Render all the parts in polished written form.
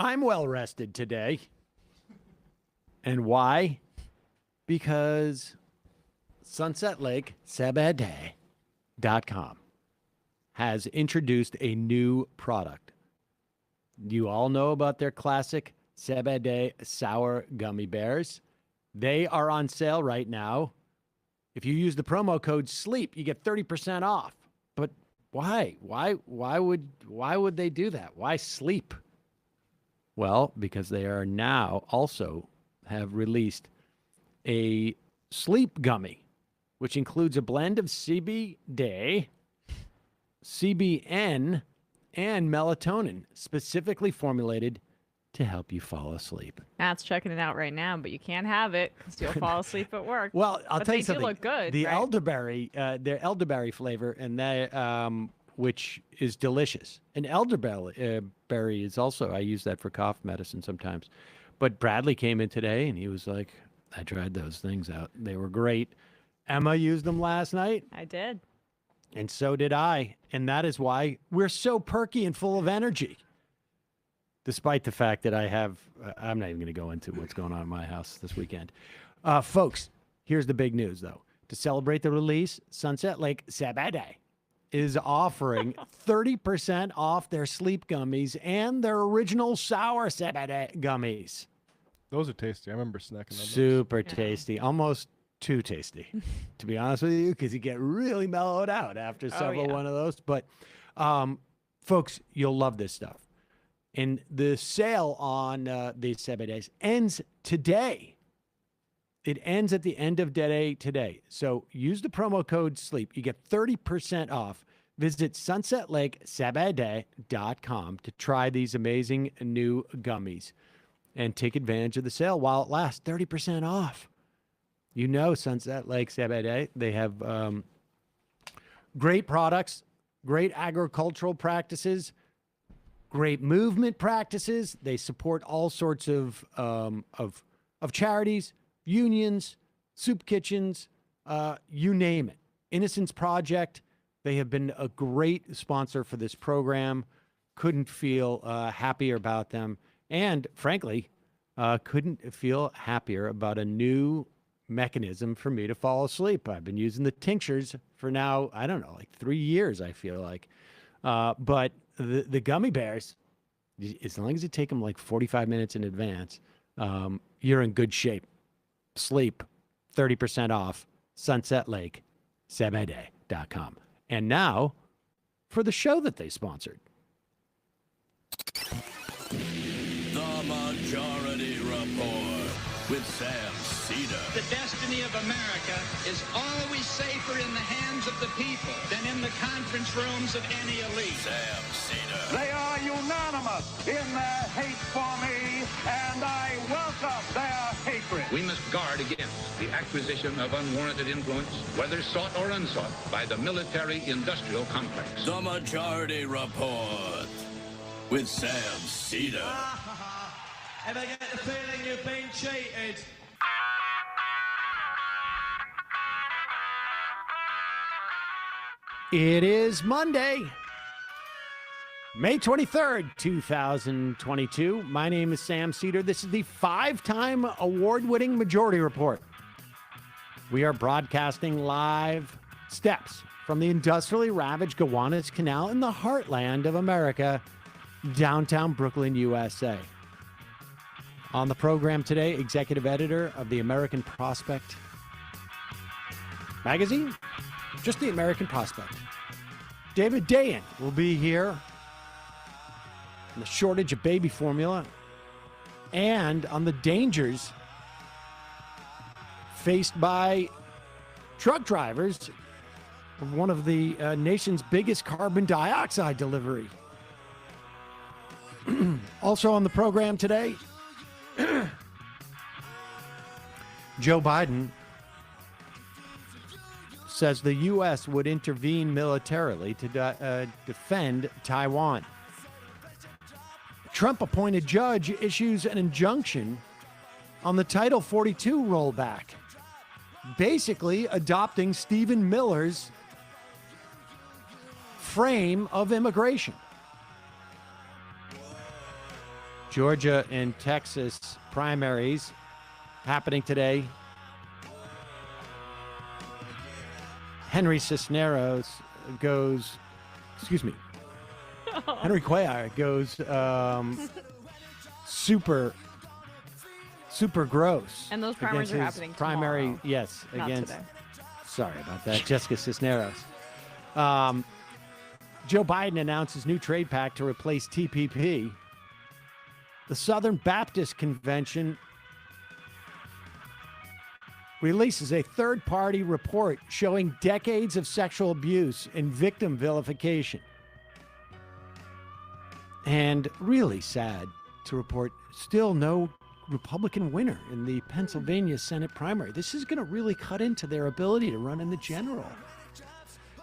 I'm well rested today. And why? Because Sunset Lake Sebede.com has introduced a new product. You all know about their classic Sebede sour gummy bears. They are on sale right now. If you use the promo code SLEEP, you get 30% off. But why? Why would they do that? Why sleep? Well, because they are now also have released a sleep gummy, which includes a blend of CBD, CBN, and melatonin, specifically formulated to help you fall asleep. Matt's checking it out right now, but you can't have it because you'll fall asleep at work. Well, I'll tell you something. They do look good. The right? elderberry, their elderberry flavor, and they, which is delicious. And elderberry is also, I use that for cough medicine sometimes. But Bradley came in today and he was like, I tried those things out. They were great. Emma used them last night. I did. And so did I. And that is why we're so perky and full of energy. Despite the fact that I'm not even going to go into what's going on in my house this weekend. Folks, here's the big news, though. To celebrate the release, Sunset Lake Sebede is offering 30% off their sleep gummies and their original sour Sebede gummies. Those are tasty. I remember snacking on those. Super tasty. Almost too tasty, to be honest with you, because you get really mellowed out after several one of those. But, folks, you'll love this stuff. And the sale on these Sebedes ends today. It ends at the end of day today. So use the promo code SLEEP. You get 30% off. Visit sunsetlakesebede.com to try these amazing new gummies and take advantage of the sale while it lasts. 30% off. You know Sunset Lake Sebede. They have great products, great agricultural practices, great movement practices. They support all sorts of charities, unions, soup kitchens, you name it. Innocence Project. They have been a great sponsor for this program. Couldn't feel happier about them. And frankly, couldn't feel happier about a new mechanism for me to fall asleep. I've been using the tinctures for now, I don't know, like 3 years, I feel like. But the gummy bears, as long as you take them like 45 minutes in advance, you're in good shape. Sleep, 30% off, Sunset Lake, Sebede.com. And now, for the show that they sponsored. The Majority Report with Sam Seder. The destiny of America is always safer in the hands of the people than in the conference rooms of any elite. Sam Seder. They are unanimous in their hate for me, and I welcome their hatred. We must guard against the acquisition of unwarranted influence, whether sought or unsought, by the military-industrial complex. The Majority Report with Sam Seder. And I get the feeling you've been cheated. It is Monday, May 23rd, 2022. My name is Sam Seder. This is the 5-time award-winning Majority Report. We are broadcasting live steps from the industrially ravaged Gowanus Canal in the heartland of America, downtown Brooklyn, USA. On the program today, executive editor of the American Prospect magazine, just the American Prospect. David Dayen will be here on the shortage of baby formula and on the dangers faced by truck drivers of one of the nation's biggest carbon dioxide delivery. Also on the program today, Joe Biden says the U.S. would intervene militarily to defend Taiwan. Trump-appointed judge issues an injunction on the Title 42 rollback, basically adopting Stephen Miller's frame of immigration. Georgia and Texas primaries happening today. Henry Cisneros goes, Henry Cuellar goes super gross. And those primaries against are his happening primary, tomorrow. yes, Not against. today. Sorry about that, Jessica Cisneros. Joe Biden announces new trade pact to replace TPP. The Southern Baptist Convention releases a third-party report showing decades of sexual abuse and victim vilification. And really sad to report, still no Republican winner in the Pennsylvania Senate primary. This is going to really cut into their ability to run in the general.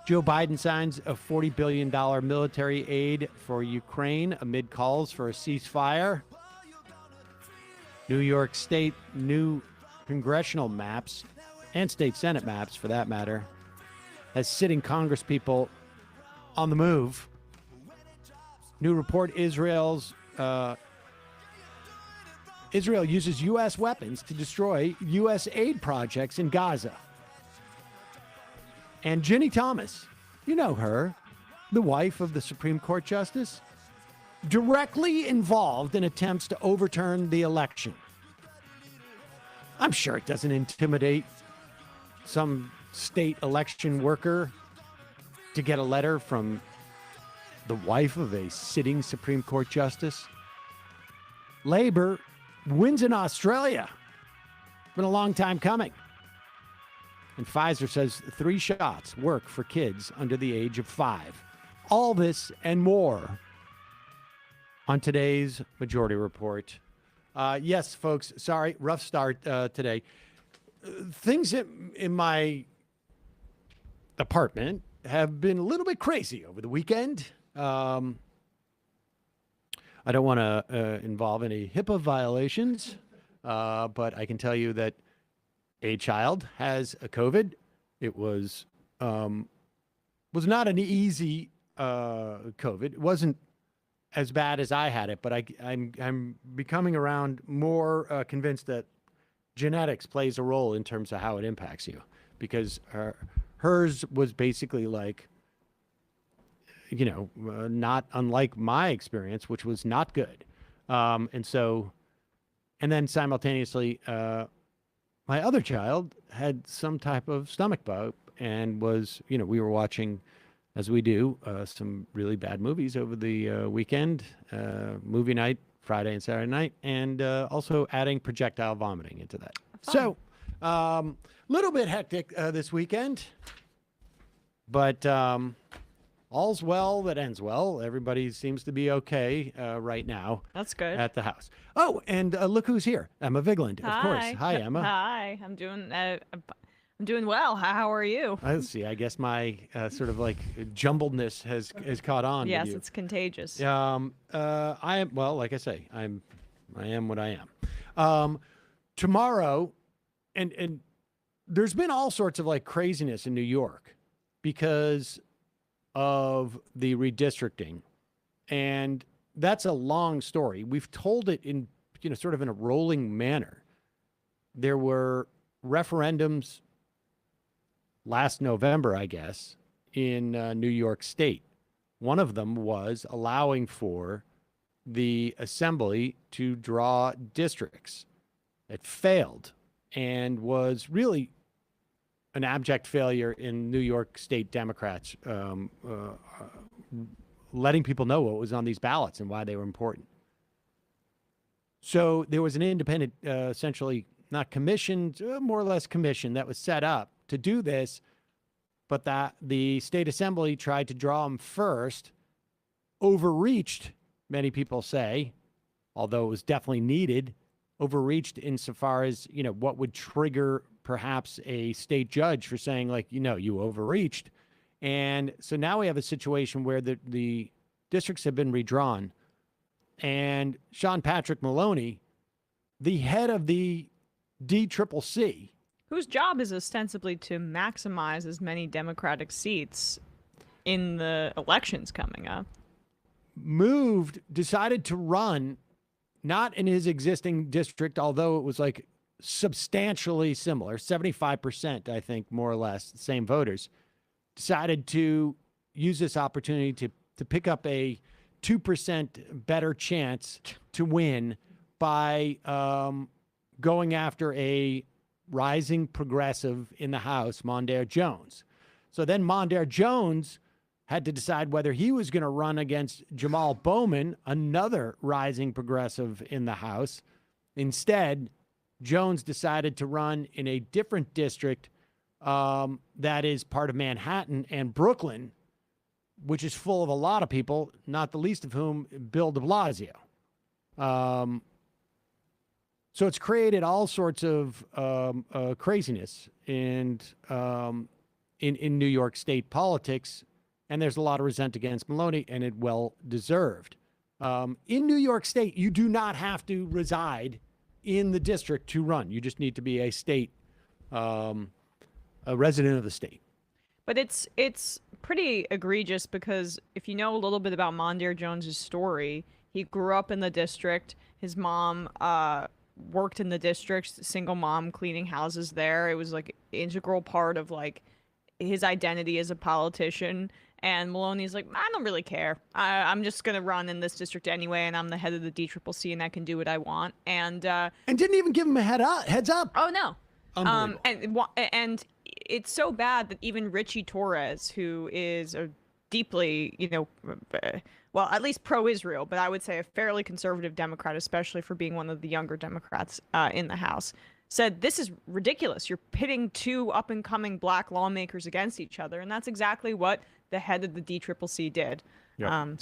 Joe Biden signs a $40 billion military aid for Ukraine amid calls for a ceasefire. New York State new congressional maps, and state Senate maps for that matter, has sitting congresspeople on the move. New report, Israel uses U.S. weapons to destroy U.S. aid projects in Gaza. And Ginny Thomas, you know her, the wife of the Supreme Court Justice, directly involved in attempts to overturn the election. I'm sure it doesn't intimidate some state election worker to get a letter from the wife of a sitting Supreme Court Justice. Labor wins in Australia. Been a long time coming. And Pfizer says 3 shots work for kids under the age of 5. All this and more on today's Majority Report. Yes, folks, sorry, rough start today. Things in my apartment have been a little bit crazy over the weekend. I don't want to involve any HIPAA violations, but I can tell you that a child has a COVID. It was not an easy COVID. It wasn't as bad as I had it, but I'm becoming around more convinced that genetics plays a role in terms of how it impacts you, because hers was basically like, not unlike my experience, which was not good. And then simultaneously, my other child had some type of stomach bug and was, we were watching, as we do, some really bad movies over the weekend, movie night, Friday and Saturday night, and also adding projectile vomiting into that. Fun. So, little bit hectic this weekend, but all's well that ends well. Everybody seems to be okay right now. That's good. At the house. Oh, and look who's here. Emma Vigland, of course. Hi, Emma. Hi. I'm doing well. How are you? Let's see. I guess my sort of like jumbledness has caught on. Yes, with you. it's contagious. I am, well, like I say, I am what I am. Tomorrow, and there's been all sorts of like craziness in New York because of the redistricting, and that's a long story. We've told it in, sort of in a rolling manner. There were referendums last November, I guess, in New York State. One of them was allowing for the assembly to draw districts. It failed and was really an abject failure in New York State Democrats letting people know what was on these ballots and why they were important. So there was an independent, essentially not commissioned, more or less commission that was set up to do this, but that the state assembly tried to draw them first, overreached, many people say, although it was definitely needed, overreached insofar as, what would trigger perhaps a state judge for saying, like, you overreached. And so now we have a situation where the districts have been redrawn, and Sean Patrick Maloney, the head of the DCCC, whose job is ostensibly to maximize as many Democratic seats in the elections coming up, decided to run not in his existing district, although it was like substantially similar, 75%, I think, more or less, the same voters, decided to use this opportunity to pick up a 2% better chance to win by going after a rising progressive in the House, Mondaire Jones. So then Mondaire Jones had to decide whether he was going to run against Jamal Bowman, another rising progressive in the House. Instead, Jones decided to run in a different district that is part of Manhattan and Brooklyn, which is full of a lot of people, not the least of whom Bill de Blasio. So it's created all sorts of craziness in New York State politics, and there's a lot of resentment against Maloney, and it well deserved. In New York State, you do not have to reside in the district to run. You just need to be a state, a resident of the state. But it's pretty egregious because if you know a little bit about Mondaire Jones's story, he grew up in the district. His mom worked in the district, single mom cleaning houses there. It was like integral part of like his identity as a politician. And Maloney's like, I don't really care. I'm just going to run in this district anyway, and I'm the head of the DCCC, and I can do what I want. And didn't even give him a heads up. Oh, no. Unbelievable. And it's so bad that even Richie Torres, who is a deeply, well, at least pro-Israel, but I would say a fairly conservative Democrat, especially for being one of the younger Democrats in the House, said, this is ridiculous. You're pitting two up-and-coming black lawmakers against each other. And that's exactly what the head of the DCCC did. Yep.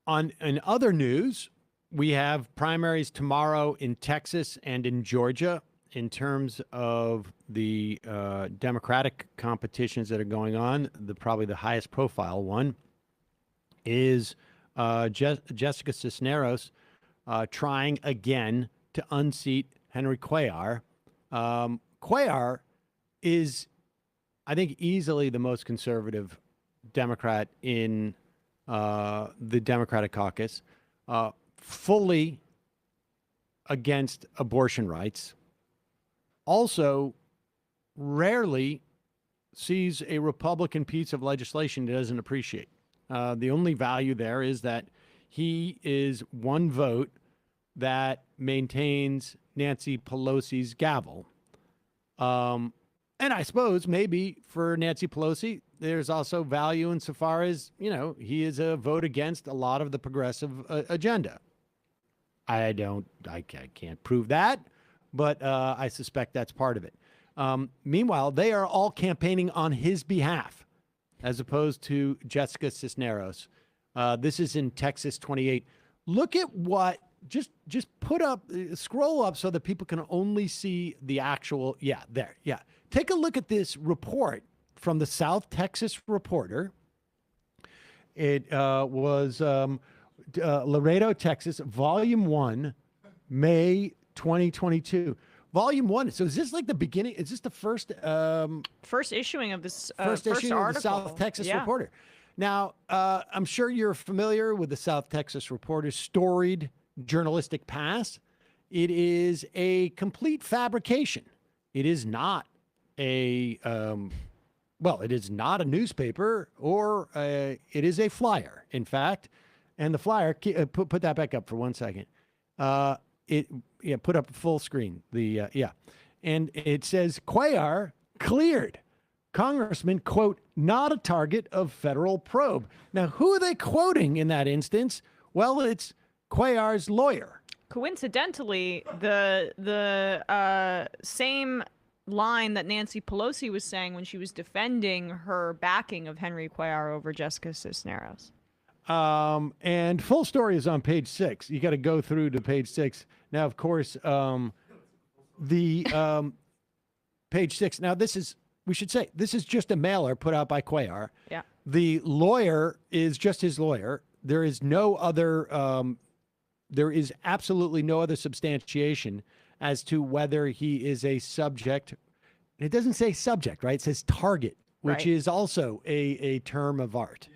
In other news, we have primaries tomorrow in Texas and in Georgia. In terms of the Democratic competitions that are going on, probably the highest profile one is Jessica Cisneros trying again to unseat Henry Cuellar. Cuellar is, I think, easily the most conservative Democrat in the Democratic caucus, fully against abortion rights. Also, rarely sees a Republican piece of legislation he doesn't appreciate. The only value there is that he is one vote that maintains Nancy Pelosi's gavel. And I suppose maybe for Nancy Pelosi, there's also value insofar as, he is a vote against a lot of the progressive agenda. I can't prove that, but I suspect that's part of it. Meanwhile, they are all campaigning on his behalf, as opposed to Jessica Cisneros. This is in Texas 28. Look at what, just put up, scroll up so that people can only see the actual, there. Take a look at this report from the South Texas Reporter. It was Laredo, Texas, Volume 1, May 2022. Volume 1. So is this like the beginning? Is this the first issuing of this first issue article of the South Texas Reporter? Now, I'm sure you're familiar with the South Texas Reporter's storied journalistic past. It is a complete fabrication. It is not it is not a nupper or it is a flyer, in fact. And the flyer, put that back up for 1 second. Put up full screen. And it says Cuellar cleared. Congressman, quote, not a target of federal probe. Now, who are they quoting in that instance? Well, it's Cuellar's lawyer. Coincidentally, the same line that Nancy Pelosi was saying when she was defending her backing of Henry Cuellar over Jessica Cisneros. And full story is on page 6. You got to go through to page 6. Now, of course, the page 6. Now, we should say, this is just a mailer put out by Cuellar. Yeah. The lawyer is just his lawyer. There is no other, there is absolutely no other substantiation as to whether he is a subject. It doesn't say subject, right? It says target, which is also a term of art.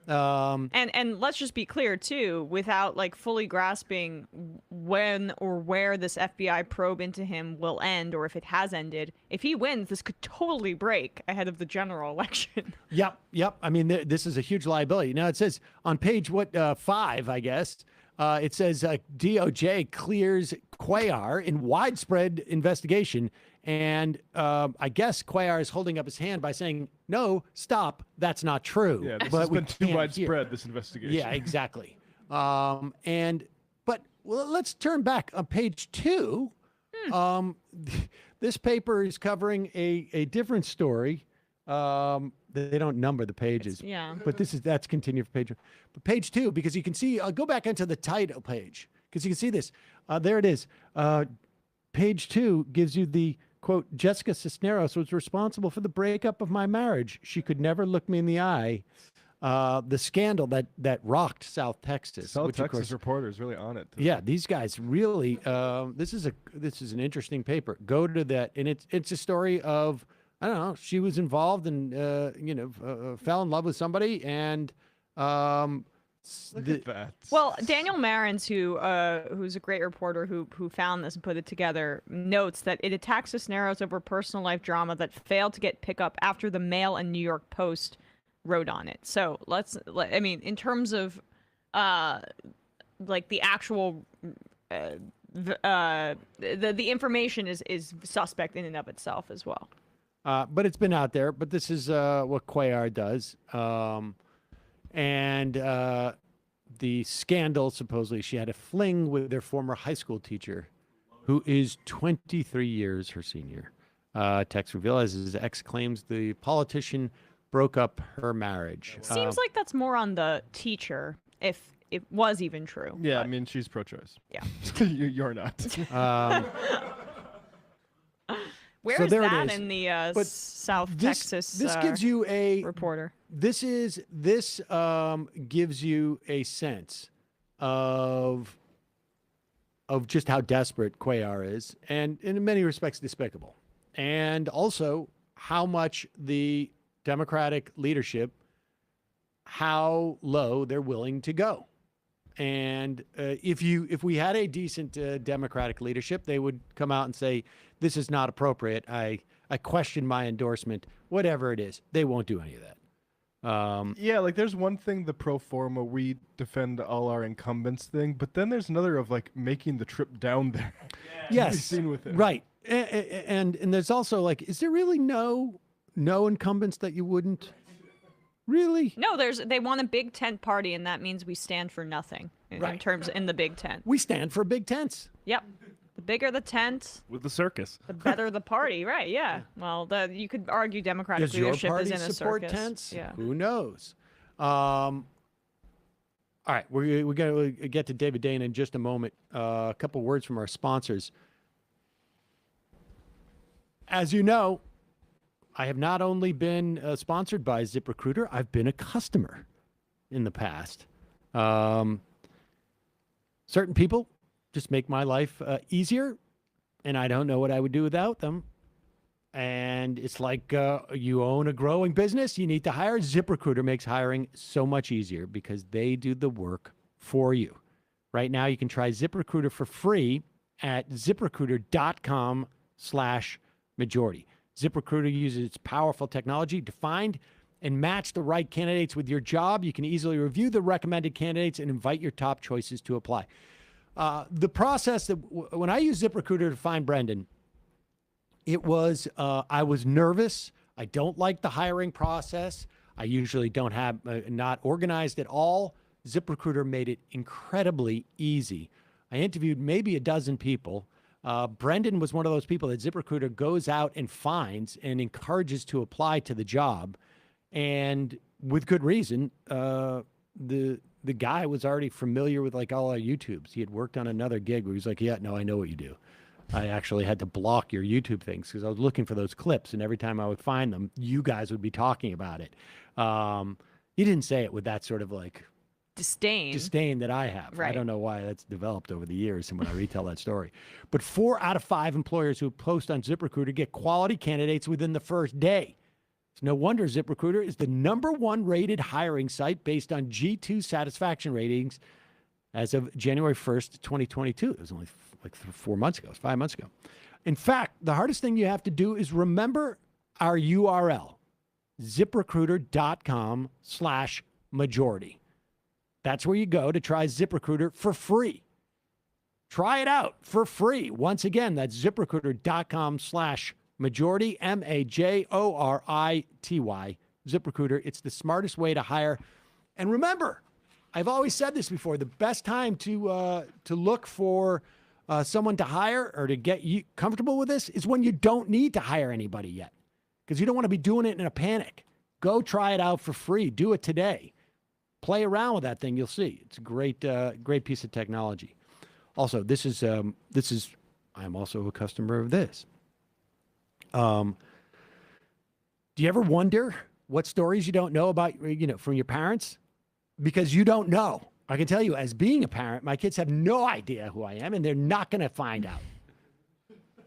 And let's just be clear too, without like fully grasping when or where this FBI probe into him will end, or if it has ended. If he wins, this could totally break ahead of the general election. Yep. I mean, this is a huge liability. Now it says on page 5, I guess. It says DOJ clears Cuellar in widespread investigation. And I guess Cuellar is holding up his hand by saying, no, stop, that's not true. Yeah, this But has we been too can't widespread, hear. this investigation. Yeah, exactly. But let's turn back on page 2. This paper is covering a different story. They don't number the pages. Yeah. But that's continued for page 1. But page 2, because you can see, go back into the title page, because you can see this. There it is. Page 2 gives you the quote, Jessica Cisneros was responsible for the breakup of my marriage. She could never look me in the eye. The scandal that rocked South Texas. South which, of Texas course, reporters really on it. yeah, these guys really. This is an interesting paper. Go to that, and it's a story of, I don't know. She was involved and fell in love with somebody, and Look at that. Well, Daniel Marins, who's a great reporter who found this and put it together, notes that it attacks Cisneros over personal life drama that failed to get pickup after the Mail and New York Post wrote on it. So in terms of like the actual the information is suspect in and of itself as well. But it's been out there. But this is what Cuellar does. And the scandal, supposedly she had a fling with their former high school teacher, who is 23 years her senior. Text reveals his ex claims the politician broke up her marriage. Seems like that's more on the teacher, if it was even true. Yeah, but I mean, she's pro-choice. Yeah. You're not. Where so is there it that is. in the But South this, Texas This gives you a reporter? This gives you a sense of just how desperate Cuellar is, and in many respects despicable, and also how much the Democratic leadership, how low they're willing to go. And if we had a decent Democratic leadership, they would come out and say, this is not appropriate. I question my endorsement, whatever it is. They won't do any of that. Yeah, like there's one thing, the pro forma, we defend all our incumbents thing, but then there's another of like making the trip down there. Yes, We've seen with it. Right. And there's also like, is there really no incumbents that you wouldn't? Really? No, they want a big tent party, and that means we stand for nothing in terms in the big tent. We stand for big tents. Yep. The bigger the tent, With the circus. the better the party. Right? Yeah. Well, you could argue Democratic Does your leadership party is in a support circus. tents? Yeah. Who knows? All right, we're going to get to David Dayen in just a moment. A couple words from our sponsors. As you know, I have not only been sponsored by ZipRecruiter, I've been a customer in the past. Certain people just make my life easier, and I don't know what I would do without them. And it's like you own a growing business, you need to hire. ZipRecruiter makes hiring so much easier because they do the work for you. Right now, you can try ZipRecruiter for free at ZipRecruiter.com/majority. ZipRecruiter uses its powerful technology to find and match the right candidates with your job. You can easily review the recommended candidates and invite your top choices to apply. The process that when I used ZipRecruiter to find Brendan, it was I was nervous. I don't like the hiring process. I usually don't have not organized at all. ZipRecruiter made it incredibly easy. I interviewed maybe a dozen people. Brendan was one of those people that ZipRecruiter goes out and finds and encourages to apply to the job, and with good reason. The guy was already familiar with like all our YouTubes. He had worked on another gig where he's like, yeah, no, I know what you do. I actually had to block your YouTube things because I was looking for those clips, and every time I would find them, you guys would be talking about it. He didn't say it with that sort of like disdain that I have. Right. I don't know why that's developed over the years and when I retell that story. But 4 out of 5 employers who post on ZipRecruiter get quality candidates within the first day. It's no wonder ZipRecruiter is the #1 rated hiring site based on G2 satisfaction ratings as of January 1st, 2022. It was only like 4 months ago. It was 5 months ago. In fact, the hardest thing you have to do is remember our URL, ZipRecruiter.com/majority. That's where you go to try ZipRecruiter for free. Try it out for free. Once again, that's ZipRecruiter.com/majority, MAJORITY. ZipRecruiter, it's the smartest way to hire. And remember, I've always said this before, the best time to look for someone to hire or to get you comfortable with this is when you don't need to hire anybody yet, because you don't want to be doing it in a panic. Go try it out for free. Do it today. Play around with that thing. You'll see. It's a great piece of technology. Also, this is I'm also a customer of this. Do you ever wonder what stories you don't know about, from your parents? Because you don't know. I can tell you, as being a parent, my kids have no idea who I am, and they're not going to find out.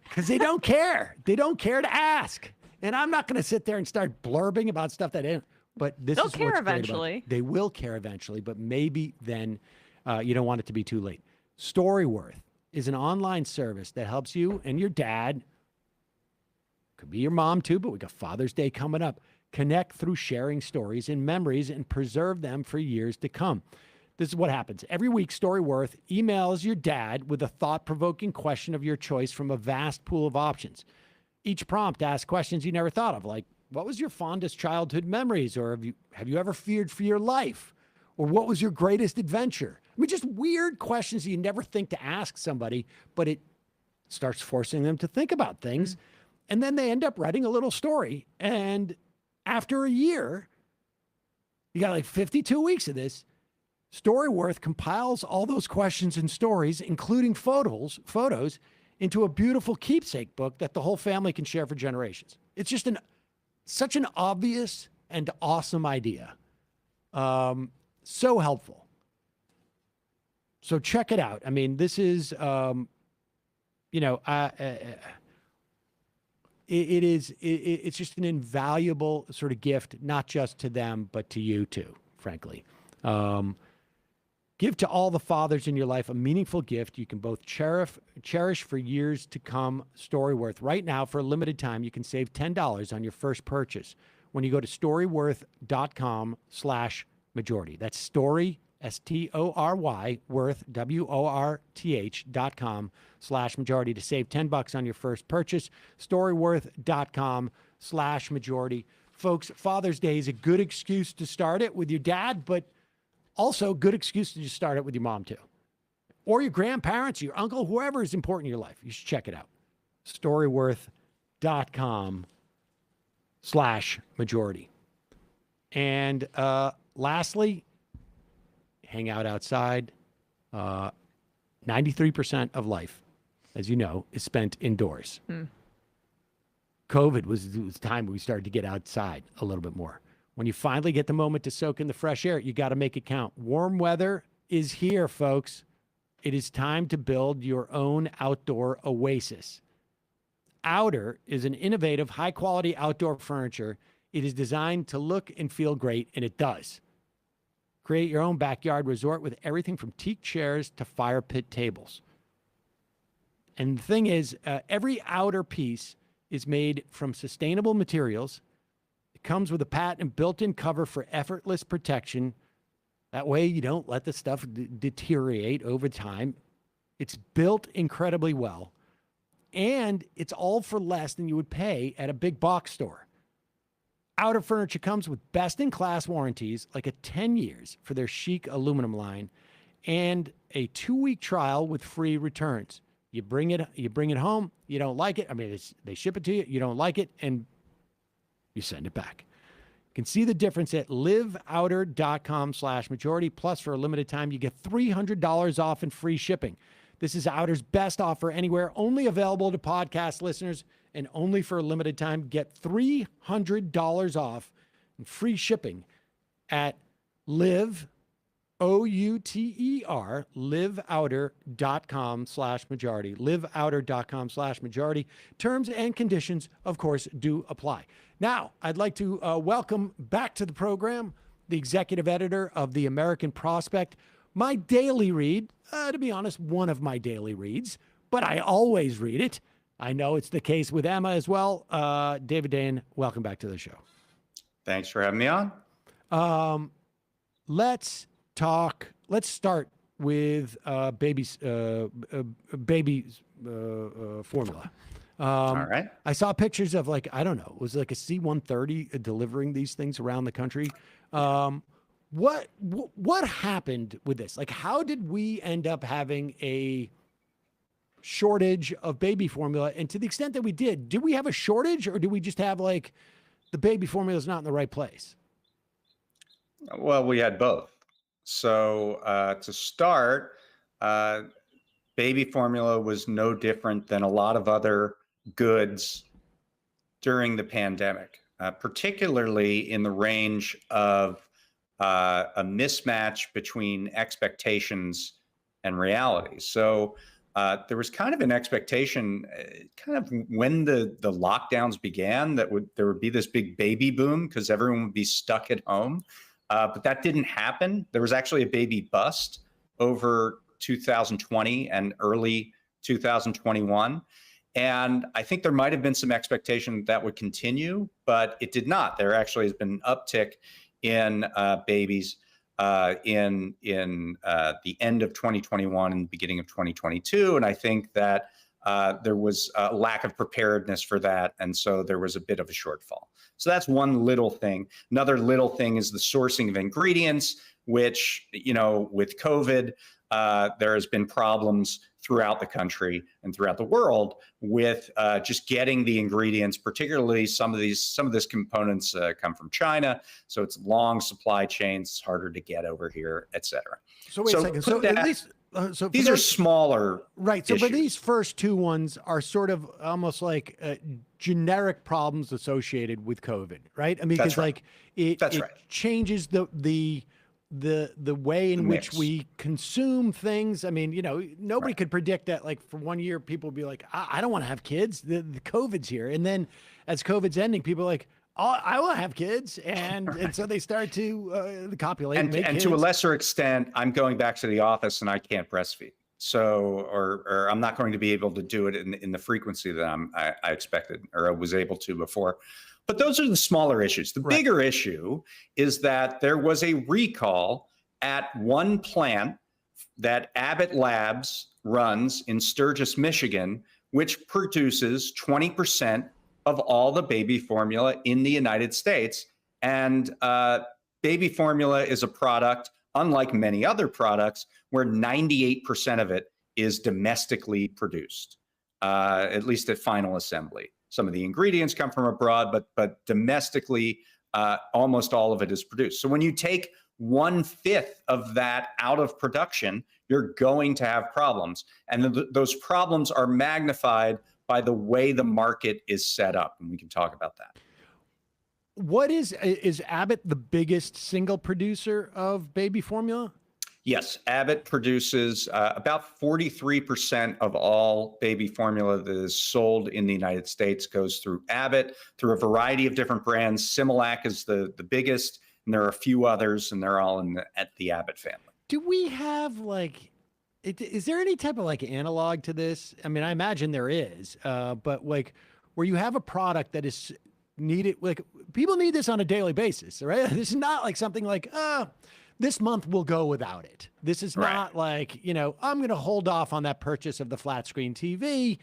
Because they don't care. They don't care to ask. And I'm not going to sit there and start blurbing about stuff that ain't. But this They'll is care what's great about eventually. it. They will care eventually, but maybe then you don't want it to be too late. Storyworth is an online service that helps you and your dad, could be your mom too, but we got Father's Day coming up, connect through sharing stories and memories and preserve them for years to come. This is what happens. Every week, Storyworth emails your dad with a thought-provoking question of your choice from a vast pool of options. Each prompt asks questions you never thought of, like, what was your fondest childhood memories? Or have you ever feared for your life? Or what was your greatest adventure? I mean, just weird questions that you never think to ask somebody, but it starts forcing them to think about things. And then they end up writing a little story. And after a year, you got like 52 weeks of this, Storyworth compiles all those questions and stories, including photos, into a beautiful keepsake book that the whole family can share for generations. It's just such an obvious and awesome idea. So helpful. So check it out. I mean, this is, it's just an invaluable sort of gift, not just to them, but to you too, frankly. Give to all the fathers in your life a meaningful gift you can both cherish for years to come. Storyworth. Right now, for a limited time, you can save $10 on your first purchase when you go to storyworth.com/majority. That's story, STORY, worth, WORTH.com/majority to save $10 on your first purchase. Storyworth.com/majority. Folks, Father's Day is a good excuse to start it with your dad, but also a good excuse to just start it with your mom too. Or your grandparents, your uncle, whoever is important in your life. You should check it out. Storyworth.com/majority. And lastly, hang out outside. 93% of life, as you know, is spent indoors. COVID was the time we started to get outside a little bit more. When you finally get the moment to soak in the fresh air, you got to make it count. Warm weather is here, folks. It is time to build your own outdoor oasis. Outer is an innovative, high-quality outdoor furniture. It is designed to look and feel great, and it does. Create your own backyard resort with everything from teak chairs to fire pit tables. And the thing is, every outer piece is made from sustainable materials. It comes with a patent built-in cover for effortless protection. That way you don't let the stuff deteriorate over time. It's built incredibly well. And it's all for less than you would pay at a big box store. Outer Furniture comes with best-in-class warranties, like a 10 years for their chic aluminum line, and a 2-week trial with free returns. You bring it home, you don't like it. I mean, they ship it to you, you don't like it, and you send it back. You can see the difference at liveouter.com/majority. Plus, for a limited time, you get $300 off and free shipping. This is Outer's best offer anywhere, only available to podcast listeners, and only for a limited time. Get $300 off and free shipping at liveouter.com/majority. liveouter.com/majority. Terms and conditions, of course, do apply. Now, I'd like to welcome back to the program the executive editor of the American Prospect, my daily read, to be honest, one of my daily reads, but I always read it. I know it's the case with Emma as well. David Dayen, welcome back to the show. Thanks for having me on. Let's start with baby formula. All right. I saw pictures of like, I don't know, it was like a C-130 delivering these things around the country. What happened with this? Like, how did we end up having a shortage of baby formula? And to the extent that we did we have a shortage, or do we just have like the baby formula is not in the right place? Well, we had both. So to start, baby formula was no different than a lot of other goods during the pandemic, particularly in the range of a mismatch between expectations and reality. So there was kind of an expectation, kind of when the lockdowns began, that there would be this big baby boom because everyone would be stuck at home. But that didn't happen. There was actually a baby bust over 2020 and early 2021. And I think there might have been some expectation that would continue, but it did not. There actually has been an uptick in babies in the end of 2021 and beginning of 2022. And I think that there was a lack of preparedness for that. And so there was a bit of a shortfall. So that's one little thing. Another little thing is the sourcing of ingredients, which, with COVID, there has been problems throughout the country and throughout the world with just getting the ingredients, particularly some of this components come from China. So it's long supply chains, it's harder to get over here, et cetera. So wait a second. So at least, these are smaller. Right. So, issues. but these first two ones are sort of almost like generic problems associated with COVID, right? I mean, because right. it changes the way in which we consume things. I mean, nobody could predict that. Like for 1 year, people would be like, I don't want to have kids. The COVID's here, and then as COVID's ending, people are like, oh, I will have kids, and so they start to copulate and make kids. To a lesser extent, I'm going back to the office and I can't breastfeed. So, or I'm not going to be able to do it in the frequency that I expected or I was able to before. But those are the smaller issues. The bigger issue is that there was a recall at one plant that Abbott Labs runs in Sturgis, Michigan, which produces 20% of all the baby formula in the United States. And baby formula is a product, unlike many other products, where 98% of it is domestically produced, at least at final assembly. Some of the ingredients come from abroad, but domestically, almost all of it is produced. So when you take 1/5 of that out of production, you're going to have problems. And those problems are magnified by the way the market is set up. And we can talk about that. What is Abbott the biggest single producer of baby formula? Yes, Abbott produces about 43% of all baby formula that is sold in the United States goes through Abbott, through a variety of different brands. Similac is the biggest, and there are a few others, and they're all at the Abbott family. Do we have is there any type of analog to this? I mean, I imagine there is, but where you have a product that is needed, people need this on a daily basis, right? This is not like something like, this month we'll go without it. This is not like, I'm going to hold off on that purchase of the flat screen TV.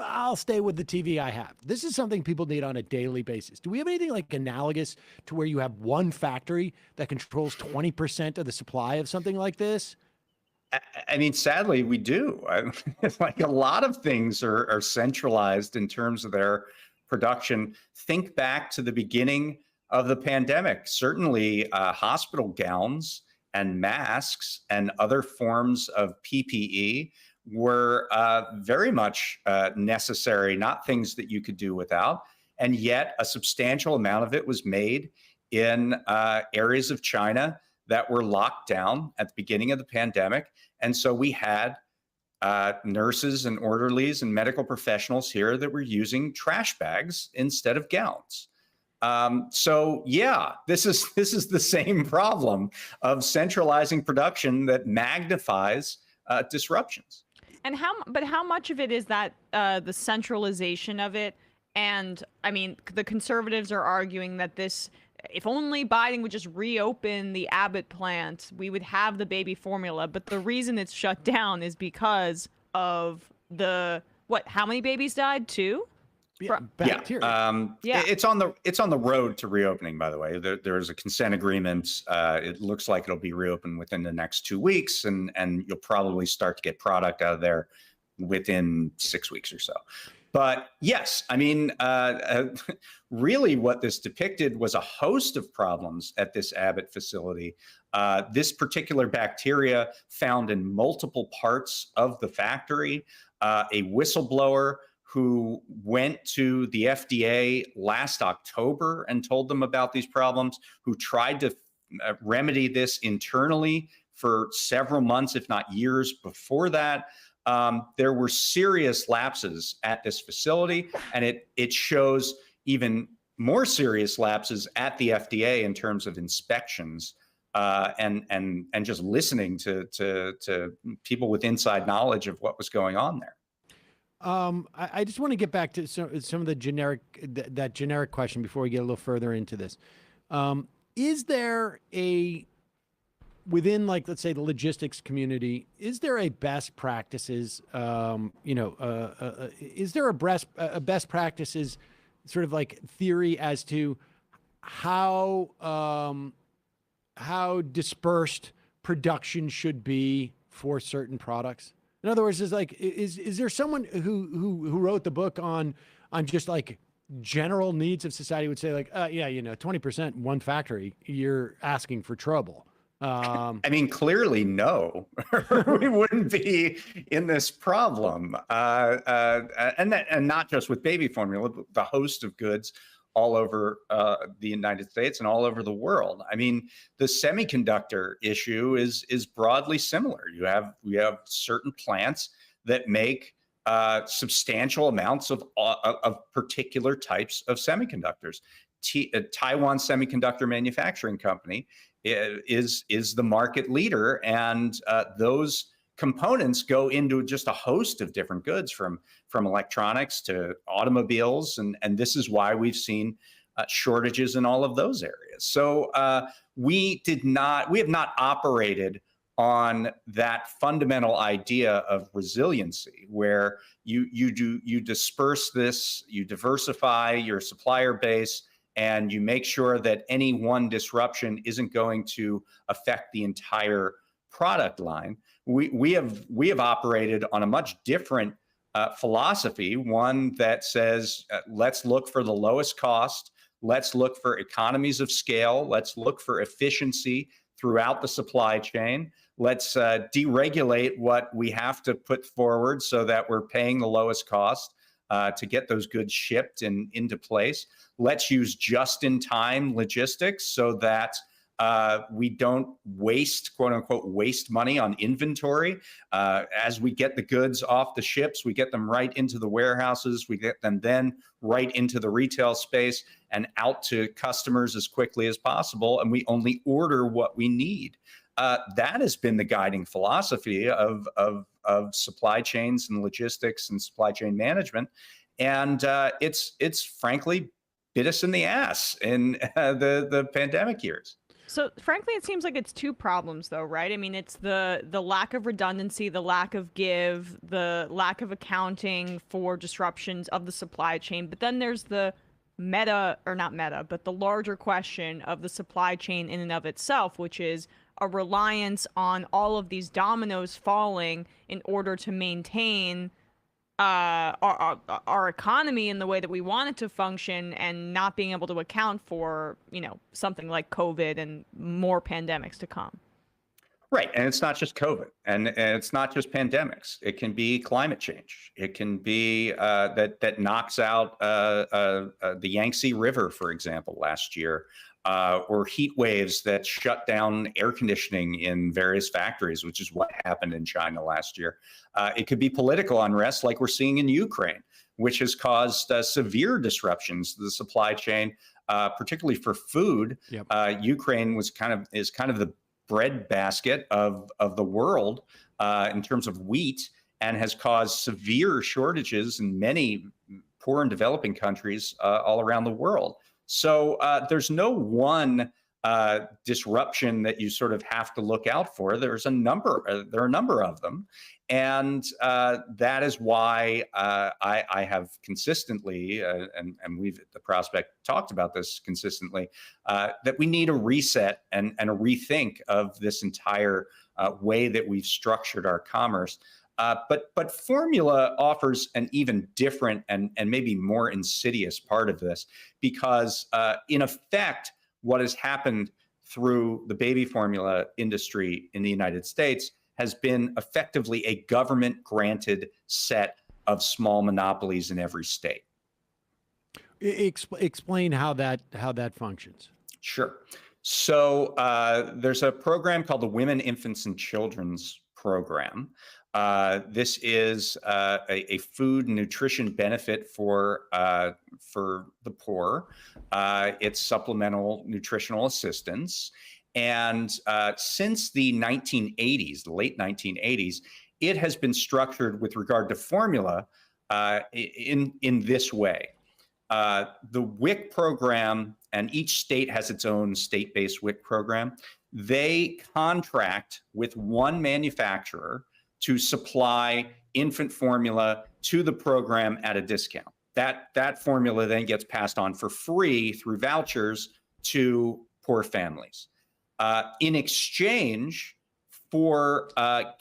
I'll stay with the TV I have. This is something people need on a daily basis. Do we have anything analogous to where you have one factory that controls 20% of the supply of something like this? I mean, sadly, we do. It's like a lot of things are centralized in terms of their production. Think back to the beginning of the pandemic. Certainly, hospital gowns and masks and other forms of PPE were very much necessary, not things that you could do without. And yet a substantial amount of it was made in areas of China that were locked down at the beginning of the pandemic. And so we had nurses and orderlies and medical professionals here that were using trash bags instead of gowns. So yeah, this is the same problem of centralizing production that magnifies disruptions. And how much of it is that the centralization of it? And I mean, the conservatives are arguing that this, if only Biden would just reopen the Abbott plant, we would have the baby formula. But the reason it's shut down is because of how many babies died? 2? Yeah, bacteria. It's on the road to reopening, by the way. There's a consent agreement. It looks like it'll be reopened within the next 2 weeks, and you'll probably start to get product out of there within 6 weeks or so. But yes, I mean, really what this depicted was a host of problems at this Abbott facility. This particular bacteria found in multiple parts of the factory. A whistleblower who went to the FDA last October and told them about these problems, who tried to remedy this internally for several months, if not years before that. There were serious lapses at this facility, and it shows even more serious lapses at the FDA in terms of inspections and just listening to people with inside knowledge of what was going on there. I just want to get back to some of the generic question before we get a little further into this. Is there within, like, let's say the logistics community, is there a best practices, is there a best practices sort of like theory as to how dispersed production should be for certain products? In other words, is there someone who wrote the book on just like general needs of society would say like, 20% one factory, you're asking for trouble. I mean, clearly, no, we wouldn't be in this problem. And not just with baby formula, but the host of goods all over the United States and all over the world. I mean, the semiconductor issue is broadly similar. We have certain plants that make substantial amounts of particular types of semiconductors. Taiwan Semiconductor Manufacturing Company is the market leader, and those components go into just a host of different goods, from electronics to automobiles, and this is why we've seen shortages in all of those areas. So we have not operated on that fundamental idea of resiliency, where you disperse this, you diversify your supplier base, and you make sure that any one disruption isn't going to affect the entire product line. We have operated on a much different philosophy, one that says, let's look for the lowest cost, let's look for economies of scale, let's look for efficiency throughout the supply chain, let's deregulate what we have to put forward so that we're paying the lowest cost to get those goods shipped and into place. Let's use just-in-time logistics so that we don't waste, quote unquote, waste money on inventory. As we get the goods off the ships, we get them right into the warehouses, we get them then right into the retail space and out to customers as quickly as possible, and we only order what we need. That has been the guiding philosophy of supply chains and logistics and supply chain management. And it's frankly bit us in the ass in the pandemic years. So frankly, it seems like it's two problems, though, right? I mean, it's the lack of redundancy, the lack of give, the lack of accounting for disruptions of the supply chain. But then there's the but the larger question of the supply chain in and of itself, which is a reliance on all of these dominoes falling in order to maintain our economy in the way that we want it to function, and not being able to account for, something like COVID and more pandemics to come. Right. And it's not just COVID, and it's not just pandemics. It can be climate change. It can be that knocks out the Yangtze River, for example, last year, or heat waves that shut down air conditioning in various factories, which is what happened in China last year. It could be political unrest like we're seeing in Ukraine, which has caused severe disruptions to the supply chain particularly for food. Yep. Ukraine is kind of the breadbasket of the world in terms of wheat, and has caused severe shortages in many poor and developing countries all around the world. So there's no one disruption that you sort of have to look out for. There are a number of them, and that is why I have consistently, and we've at the Prospect talked about this consistently, that we need a reset and a rethink of this entire way that we've structured our commerce. But formula offers an even different and maybe more insidious part of this, because in effect, what has happened through the baby formula industry in the United States has been effectively a government-granted set of small monopolies in every state. Explain how that functions. Sure. So there's a program called the Women, Infants, and Children's Program. This is a food and nutrition benefit for the poor. It's supplemental nutritional assistance. And since the 1980s, the late 1980s, it has been structured with regard to formula in this way. The WIC program, and each state has its own state-based WIC program, they contract with one manufacturer to supply infant formula to the program at a discount. That formula then gets passed on for free through vouchers to poor families. In exchange for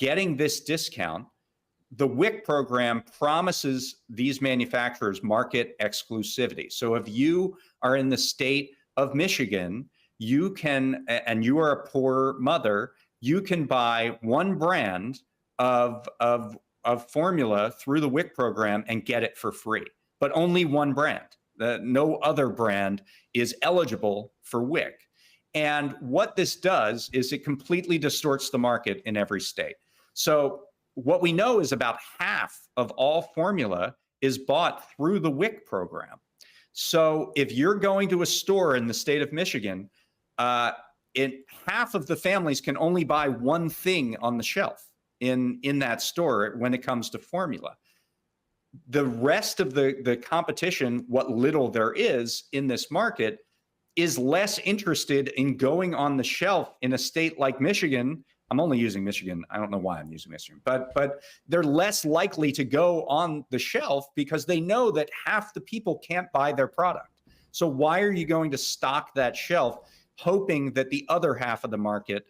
getting this discount, the WIC program promises these manufacturers market exclusivity. So if you are in the state of Michigan, you can, and you are a poor mother, you can buy one brand of formula through the WIC program and get it for free, but only one brand. No other brand is eligible for WIC. And what this does is it completely distorts the market in every state. So what we know is about half of all formula is bought through the WIC program. So if you're going to a store in the state of Michigan, half of the families can only buy one thing on the shelf in that store when it comes to formula. The rest of the competition, what little there is in this market, is less interested in going on the shelf in a state like Michigan. I'm only using Michigan. I don't know why I'm using Michigan, but they're less likely to go on the shelf because they know that half the people can't buy their product. So why are you going to stock that shelf hoping that the other half of the market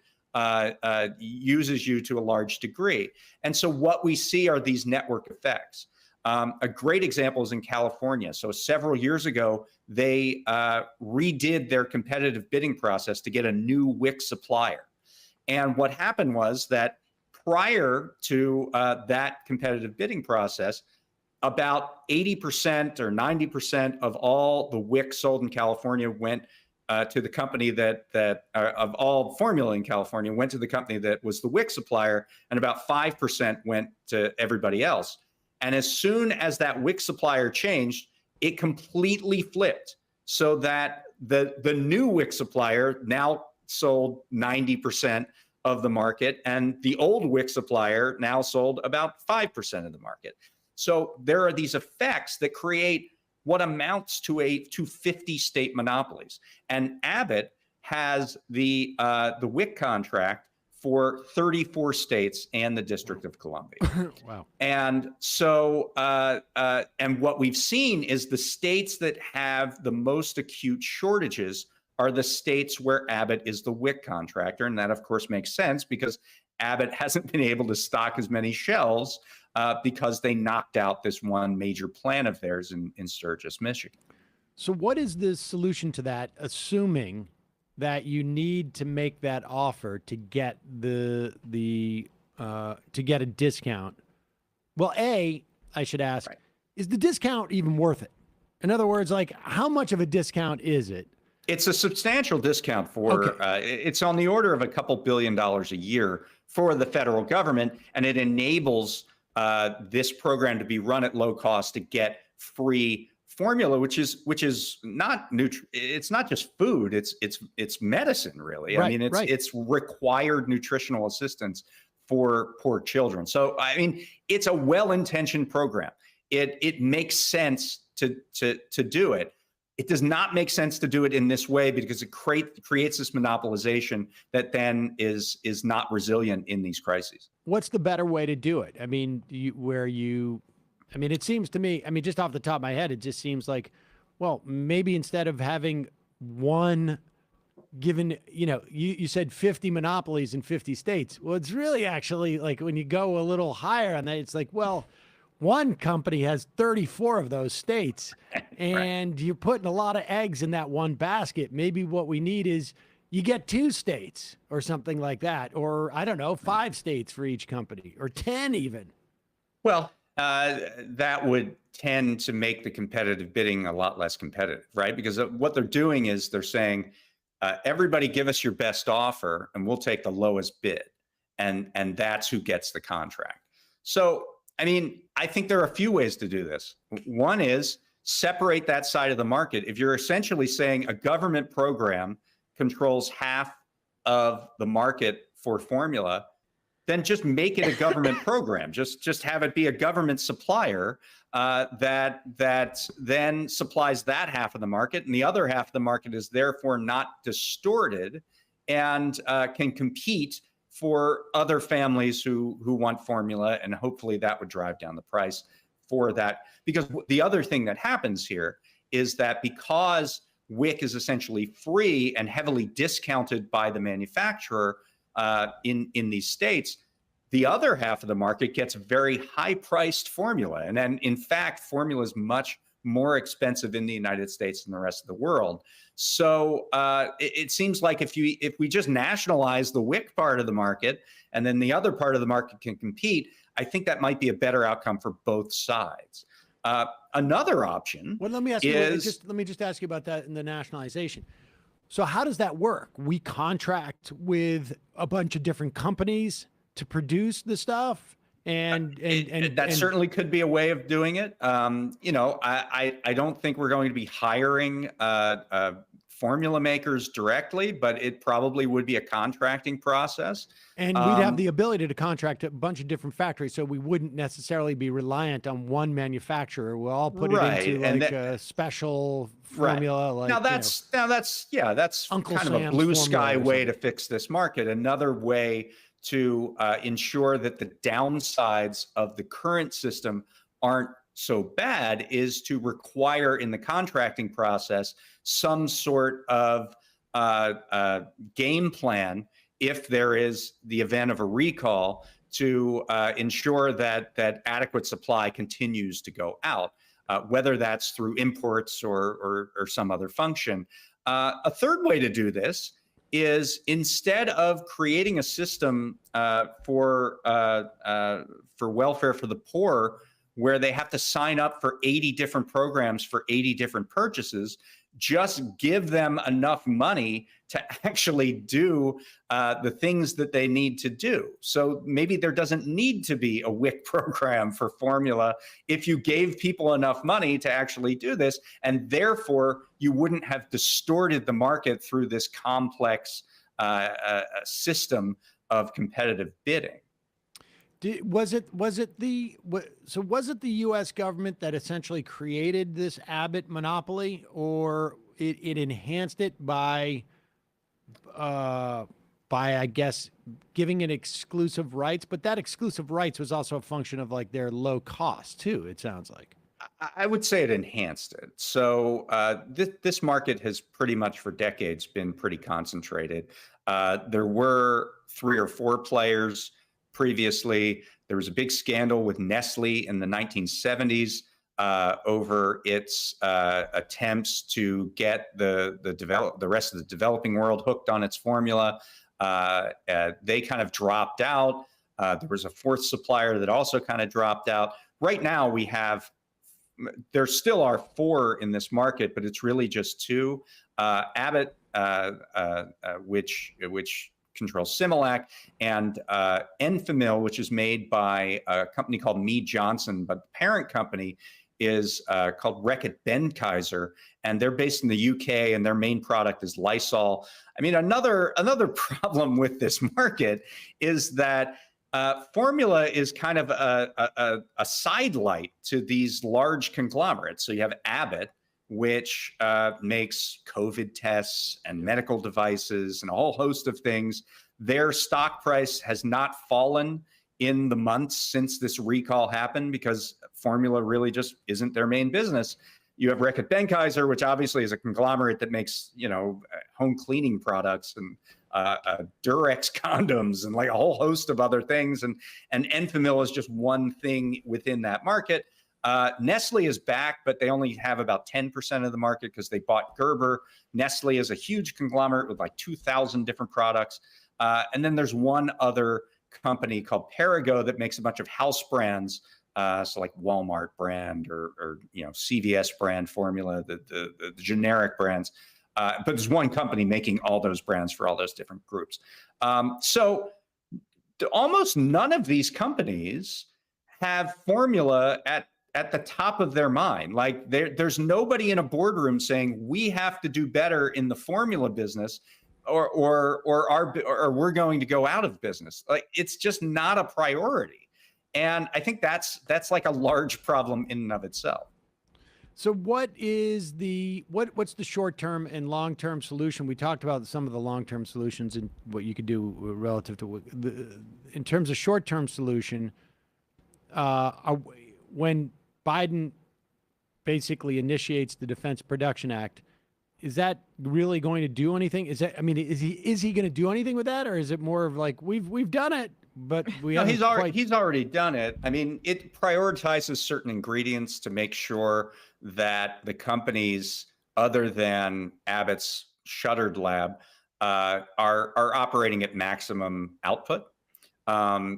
uses you to a large degree? And so what we see are these network effects. A great example is in California. So several years ago, they redid their competitive bidding process to get a new WIC supplier. And what happened was that prior to that competitive bidding process, about 80% or 90% of all the WIC sold in California went to the company of all formula in California went to the company that was the WIC supplier, and about 5% went to everybody else. And as soon as that WIC supplier changed, it completely flipped, so that the new WIC supplier now sold 90% of the market, and the old WIC supplier now sold about 5% of the market. So there are these effects that create what amounts to 50 state monopolies. And Abbott has the WIC contract for 34 states and the District of Columbia. Wow. And so, and what we've seen is the states that have the most acute shortages are the states where Abbott is the WIC contractor. And that, of course, makes sense because Abbott hasn't been able to stock as many shelves because they knocked out this one major plant of theirs in Sturgis, Michigan. So what is the solution to that, assuming that you need to make that offer to get to get a discount? Well, I should ask, right, is the discount even worth it? In other words, like, how much of a discount is it? It's a substantial discount for, it's on the order of a couple $2 billion a year for the federal government, and it enables this program to be run at low cost to get free formula, which is not it's not just food, it's medicine, really. Right, I mean, it's required nutritional assistance for poor children. So I mean, it's a well-intentioned program. It makes sense to do it. It does not make sense to do it in this way because it creates this monopolization that then is not resilient in these crises. What's the better way to do it? I mean, it seems to me, I mean, just off the top of my head, it just seems like, well, maybe instead of having one given, you said 50 monopolies in 50 states. Well, it's really actually like when you go a little higher on that, it's like, well, one company has 34 of those states and you're putting a lot of eggs in that one basket. Maybe what we need is you get 2 states or something like that, or I don't know, 5 states for each company, or 10 even. Well, that would tend to make the competitive bidding a lot less competitive, right? Because what they're doing is they're saying, everybody give us your best offer and we'll take the lowest bid. And that's who gets the contract. So, I mean, I think there are a few ways to do this. One is separate that side of the market. If you're essentially saying a government program controls half of the market for formula, then just make it a government program. Just have it be a government supplier that then supplies that half of the market, and the other half of the market is therefore not distorted and can compete for other families who want formula, and hopefully that would drive down the price for that. Because the other thing that happens here is that because WIC is essentially free and heavily discounted by the manufacturer in these states, the other half of the market gets very high-priced formula. And then, in fact, formula is much more expensive in the United States than the rest of the world. So it seems like if we just nationalize the WIC part of the market and then the other part of the market can compete, I think that might be a better outcome for both sides. Another option. Well, let me ask you. Let me just ask you about that in the nationalization. So how does that work? We contract with a bunch of different companies to produce the stuff, and that certainly could be a way of doing it. I don't think we're going to be hiring formula makers directly, but it probably would be a contracting process. And we'd have the ability to contract a bunch of different factories, so we wouldn't necessarily be reliant on one manufacturer. We'll all put it into like a special formula. Like, that's Uncle kind of a blue sky way to fix this market. Another way to ensure that the downsides of the current system aren't so bad is to require in the contracting process some sort of game plan if there is the event of a recall to ensure that adequate supply continues to go out, whether that's through imports or some other function. A third way to do this is instead of creating a system for welfare for the poor, where they have to sign up for 80 different programs for 80 different purchases, just give them enough money to actually do the things that they need to do. So maybe there doesn't need to be a WIC program for formula if you gave people enough money to actually do this, and therefore you wouldn't have distorted the market through this complex system of competitive bidding. Was it the U.S. government that essentially created this Abbott monopoly, or it enhanced it by I guess giving it exclusive rights? But that exclusive rights was also a function of like their low cost too, it sounds like. I would say it enhanced it. So this market has pretty much for decades been pretty concentrated. There were 3 or 4 players previously. There was a big scandal with Nestle in the 1970s over its attempts to get the rest of the developing world hooked on its formula. They kind of dropped out. There was a 4th supplier that also kind of dropped out. Right now there still are 4 in this market, but it's really just 2. Abbott, which controls Similac, and Enfamil, which is made by a company called Mead Johnson, but the parent company is called Reckitt Benckiser, and they're based in the UK, and their main product is Lysol. I mean, another problem with this market is that formula is kind of a sidelight to these large conglomerates. So you have Abbott, which makes COVID tests and medical devices and a whole host of things. Their stock price has not fallen in the months since this recall happened because formula really just isn't their main business. You have Reckitt Benckiser, which obviously is a conglomerate that makes, home cleaning products and Durex condoms and like a whole host of other things. And Enfamil is just one thing within that market. Nestle is back, but they only have about 10% of the market because they bought Gerber. Nestle is a huge conglomerate with like 2,000 different products. And then there's one other company called Perrigo that makes a bunch of house brands. So like Walmart brand or CVS brand formula, the generic brands. But there's one company making all those brands for all those different groups. So almost none of these companies have formula at the top of their mind. Like there's nobody in a boardroom saying we have to do better in the formula business or we're going to go out of business. Like it's just not a priority. And I think that's like a large problem in and of itself. So what is what's the short-term and long-term solution? We talked about some of the long-term solutions and what you could do relative to in terms of short-term solution. When Biden basically initiates the Defense Production Act, is that really going to do anything? Is he going to do anything with that, or is it more of like we've done it? But he's already done it. I mean, it prioritizes certain ingredients to make sure that the companies other than Abbott's shuttered lab are operating at maximum output.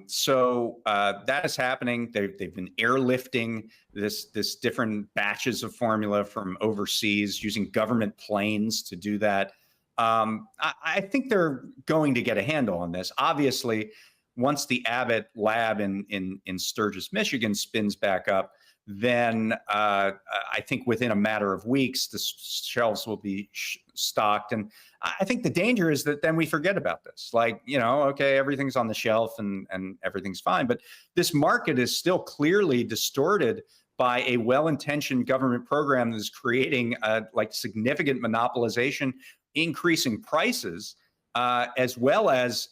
So that is happening. They've been airlifting this different batches of formula from overseas using government planes to do that. I think they're going to get a handle on this. Obviously, once the Abbott lab in Sturgis, Michigan spins back up, then I think within a matter of weeks, the shelves will be stocked. And I think the danger is that then we forget about this. Like, okay, everything's on the shelf and everything's fine. But this market is still clearly distorted by a well-intentioned government program that is creating significant monopolization, increasing prices, as well as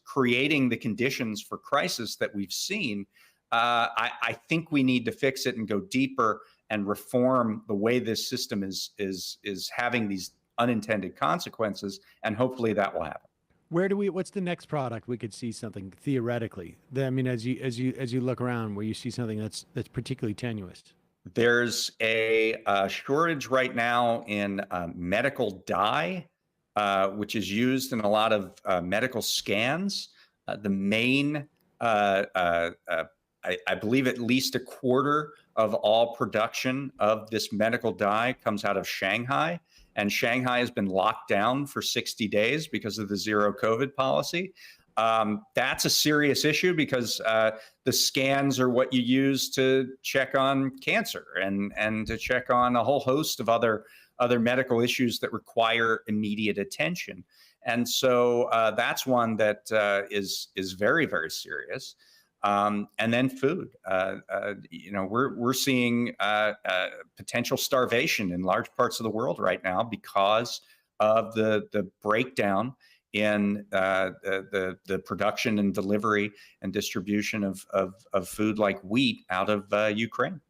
creating the conditions for crisis that we've seen. I think we need to fix it and go deeper and reform the way this system is having these unintended consequences, and hopefully that will happen. What's the next product we could see something theoretically? I mean, as you look around, where you see something that's particularly tenuous. There's a shortage right now in medical dye, which is used in a lot of medical scans. The main, I believe at least a quarter of all production of this medical dye comes out of Shanghai. And Shanghai has been locked down for 60 days because of the zero COVID policy. That's a serious issue because the scans are what you use to check on cancer and to check on a whole host of other medical issues that require immediate attention. And so that's one that is very, very serious. And then food. We're seeing potential starvation in large parts of the world right now because of the breakdown in the production and delivery and distribution of food like wheat out of Ukraine.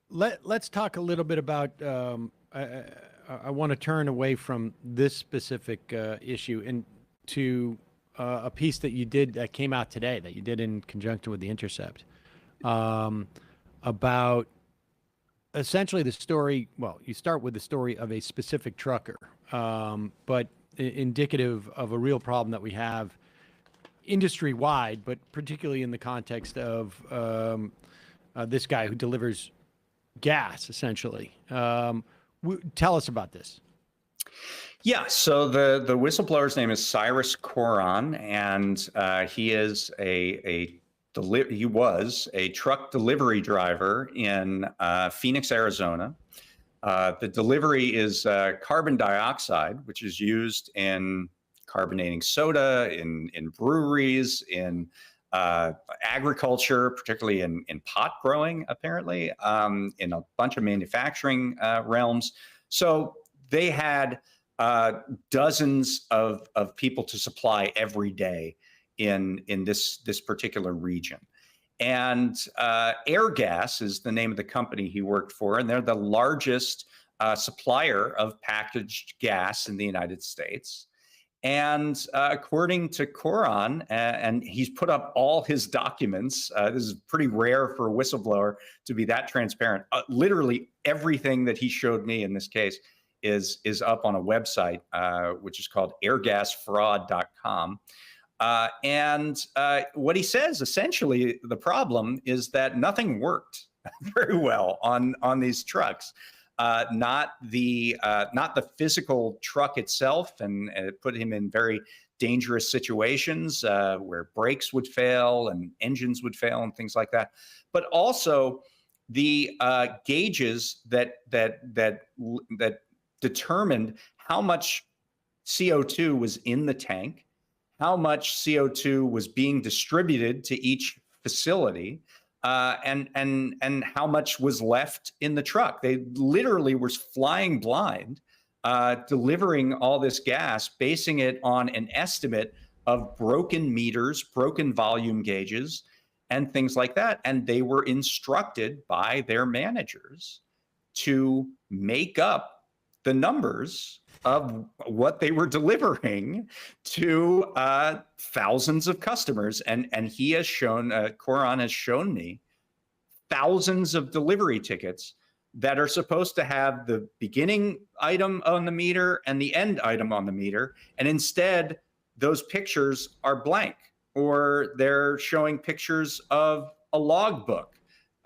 Let's talk a little bit about. I want to turn away from this specific issue and to a piece that you did that came out today that you did in conjunction with the Intercept about essentially the story. Well, you start with the story of a specific trucker, but indicative of a real problem that we have industry-wide, but particularly in the context of this guy who delivers gas, essentially. Tell us about this. Yeah, so the whistleblower's name is Cyrus Coron, and he is a he was a truck delivery driver in Phoenix, Arizona. The delivery is carbon dioxide, which is used in carbonating soda, in breweries, in agriculture, particularly in pot growing, apparently, in a bunch of manufacturing realms. So they had dozens of people to supply every day in this particular region. And Airgas is the name of the company he worked for, and they're the largest supplier of packaged gas in the United States. And according to Coron, and he's put up all his documents, this is pretty rare for a whistleblower to be that transparent. Literally everything that he showed me in this case is up on a website, which is called airgasfraud.com. And what he says, essentially, the problem is that nothing worked very well on these trucks. Not the physical truck itself, and it put him in very dangerous situations where brakes would fail and engines would fail and things like that. But also the gauges that determined how much CO2 was in the tank, how much CO2 was being distributed to each facility, and how much was left in the truck. They literally were flying blind, delivering all this gas, basing it on an estimate of broken meters, broken volume gauges, and things like that. And they were instructed by their managers to make up the numbers of what they were delivering to thousands of customers. And he has shown, Coron has shown me thousands of delivery tickets that are supposed to have the beginning item on the meter and the end item on the meter. And instead, those pictures are blank, or they're showing pictures of a logbook,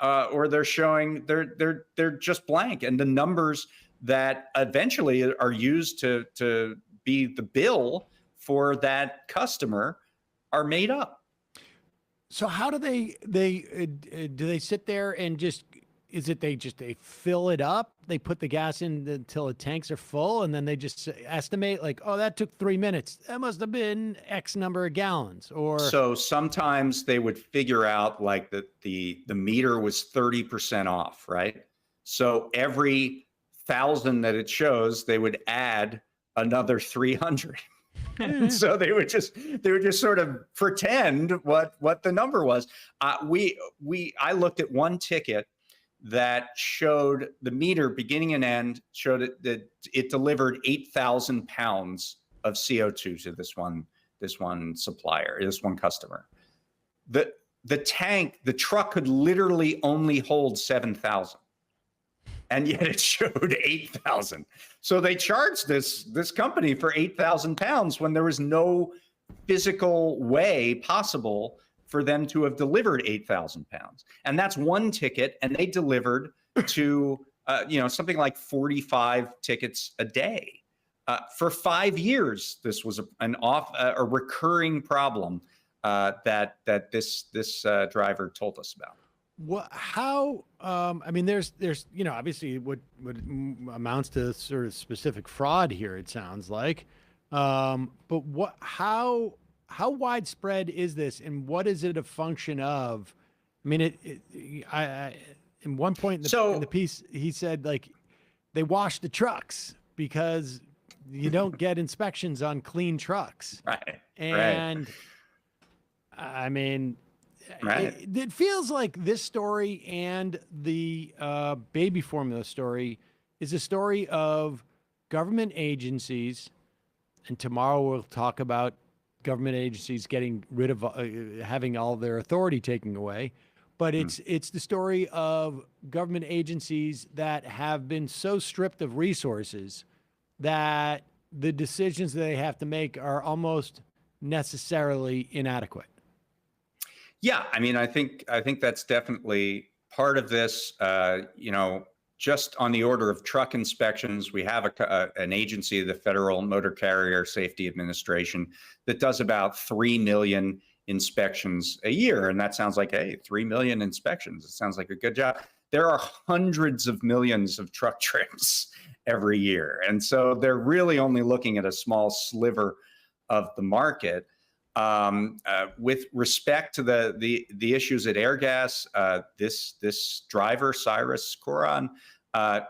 or they're showing, they're just blank. And the numbers that eventually are used to be the bill for that customer are made up. So how do they sit there and just, they fill it up, they put the gas in until the tanks are full, and then they just estimate like, oh, that took 3 minutes, that must have been X number of gallons? Or so sometimes they would figure out like that the meter was 30% off, right? So every 1,000 that it shows, they would add another 300. So they would just sort of pretend what the number was. I looked at one ticket that showed the meter beginning and end, showed that it delivered 8,000 pounds of CO2 to this one supplier, this one customer. The truck could literally only hold 7,000. And yet it showed 8,000. So they charged this company for 8,000 pounds when there was no physical way possible for them to have delivered 8,000 pounds. And that's one ticket, and they delivered to something like 45 tickets a day. For 5 years, this was a recurring problem that this driver told us about. What? How? I mean, there's obviously what amounts to sort of specific fraud here. It sounds like, but what? How widespread is this, and what is it a function of? I mean, in one point in the piece, he said like they wash the trucks because you don't get inspections on clean trucks, right? And I mean. Right. It feels like this story and the baby formula story is a story of government agencies, and tomorrow we'll talk about government agencies getting rid of having all their authority taken away. But it's the story of government agencies that have been so stripped of resources that the decisions that they have to make are almost necessarily inadequate. Yeah, I mean, I think that's definitely part of this. Just on the order of truck inspections, we have an agency, the Federal Motor Carrier Safety Administration, that does about 3 million inspections a year. And that sounds like, hey, 3 million inspections. It sounds like a good job. There are hundreds of millions of truck trips every year. And so they're really only looking at a small sliver of the market. With respect to the issues at Airgas, this driver, Cyrus Koran,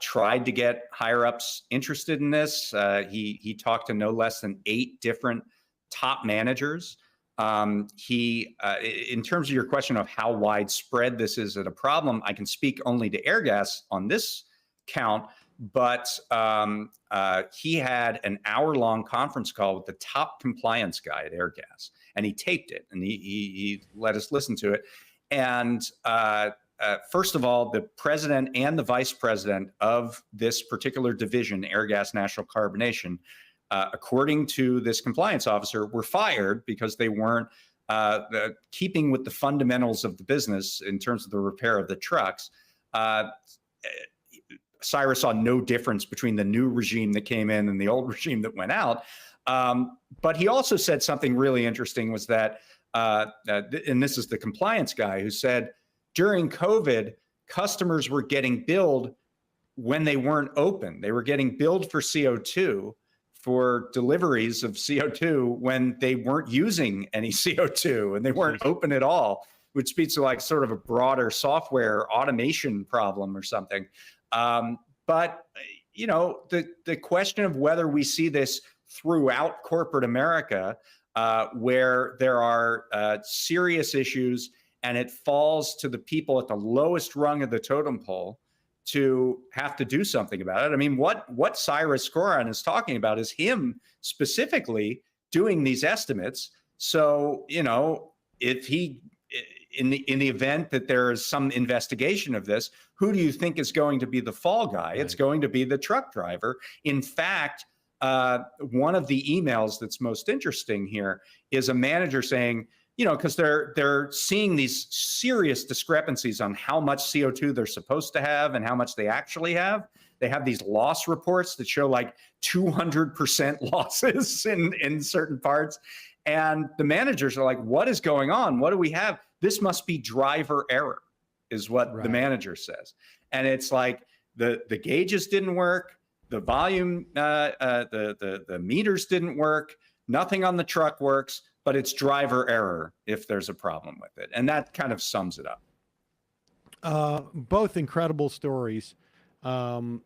tried to get higher ups interested in this. He talked to no less than 8 different top managers. In terms of your question of how widespread this is a problem, I can speak only to Airgas on this count, but he had an hour-long conference call with the top compliance guy at Airgas, and he taped it, and he let us listen to it. And first of all, the president and the vice president of this particular division, Airgas National Carbonation, according to this compliance officer, were fired because they weren't keeping with the fundamentals of the business in terms of the repair of the trucks. Cyrus saw no difference between the new regime that came in and the old regime that went out. But he also said something really interesting, was that, and this is the compliance guy who said, during COVID, customers were getting billed when they weren't open. They were getting billed for CO2, for deliveries of CO2 when they weren't using any CO2 and they weren't open at all, which speaks to like sort of a broader software automation problem or something. But, you know, the question of whether we see this throughout corporate America, where there are serious issues and it falls to the people at the lowest rung of the totem pole to have to do something about it. I mean, what Cyrus Koran is talking about is him specifically doing these estimates. So, you know, if he, in the event that there is some investigation of this, who do you think is going to be the fall guy? Right. It's going to be the truck driver. In fact, one of the emails that's most interesting here is a manager saying, you know, because they're seeing these serious discrepancies on how much CO2 they're supposed to have and how much they actually have. They have these loss reports that show like 200% losses in certain parts. And the managers are like, what is going on? What do we have? This must be driver error, is what the manager says. And it's like the gauges didn't work, the volume, the meters didn't work, nothing on the truck works, but it's driver error if there's a problem with it. And that kind of sums it up. Both incredible stories. What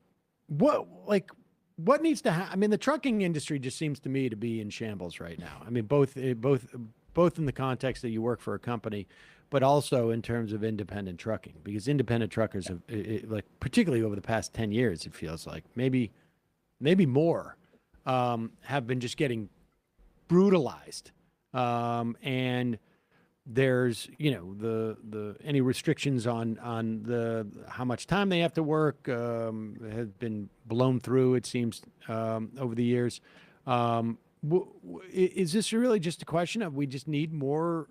needs to happen? I mean, the trucking industry just seems to me to be in shambles right now. I mean, both in the context that you work for a company, but also in terms of independent trucking, because independent truckers have, like, particularly over the past 10 years, it feels like maybe more, have been just getting brutalized. And there's, you know, the any restrictions on the how much time they have to work have been blown through, it seems, over the years. Is this really just a question of we just need more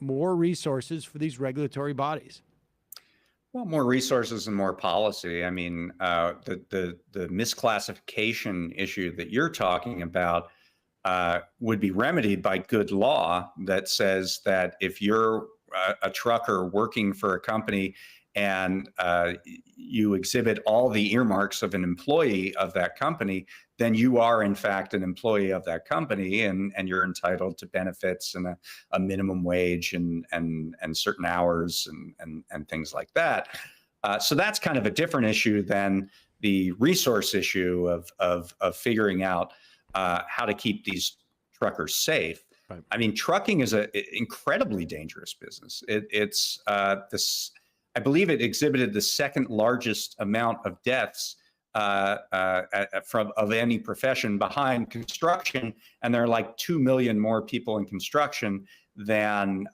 resources for these regulatory bodies? Well, more resources and more policy. I mean, the misclassification issue that you're talking about would be remedied by good law that says that if you're a trucker working for a company and you exhibit all the earmarks of an employee of that company, then you are in fact an employee of that company, and you're entitled to benefits and a minimum wage and certain hours and things like that. So that's kind of a different issue than the resource issue of figuring out how to keep these truckers safe. Right. I mean, trucking is an incredibly dangerous business. It's this. I believe it exhibited the second largest amount of deaths of any profession behind construction, and there are like 2 million more people in construction than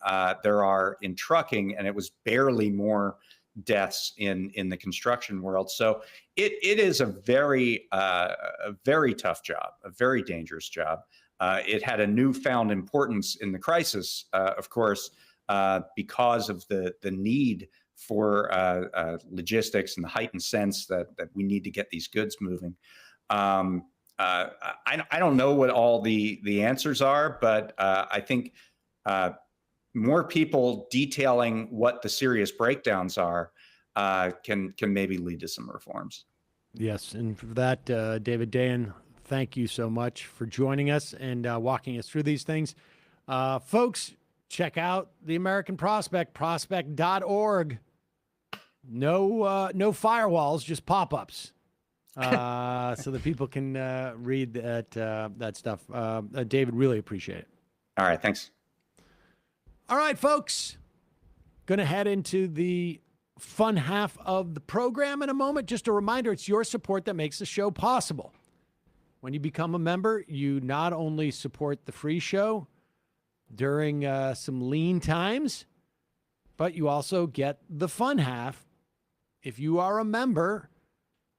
there are in trucking, and it was barely more deaths in the construction world. So it is a very tough job, a very dangerous job. It had a newfound importance in the crisis, of course, because of the need for logistics and the heightened sense that we need to get these goods moving. I don't know what all the answers are, but I think more people detailing what the serious breakdowns are can maybe lead to some reforms. Yes, and for that, David Dayen, thank you so much for joining us and walking us through these things. Folks, check out the American Prospect, prospect.org. No firewalls, just pop-ups, so that people can read that stuff. David, really appreciate it. All right, thanks. All right, folks, going to head into the fun half of the program in a moment. Just a reminder, it's your support that makes the show possible. When you become a member, you not only support the free show during some lean times, but you also get the fun half. If you are a member,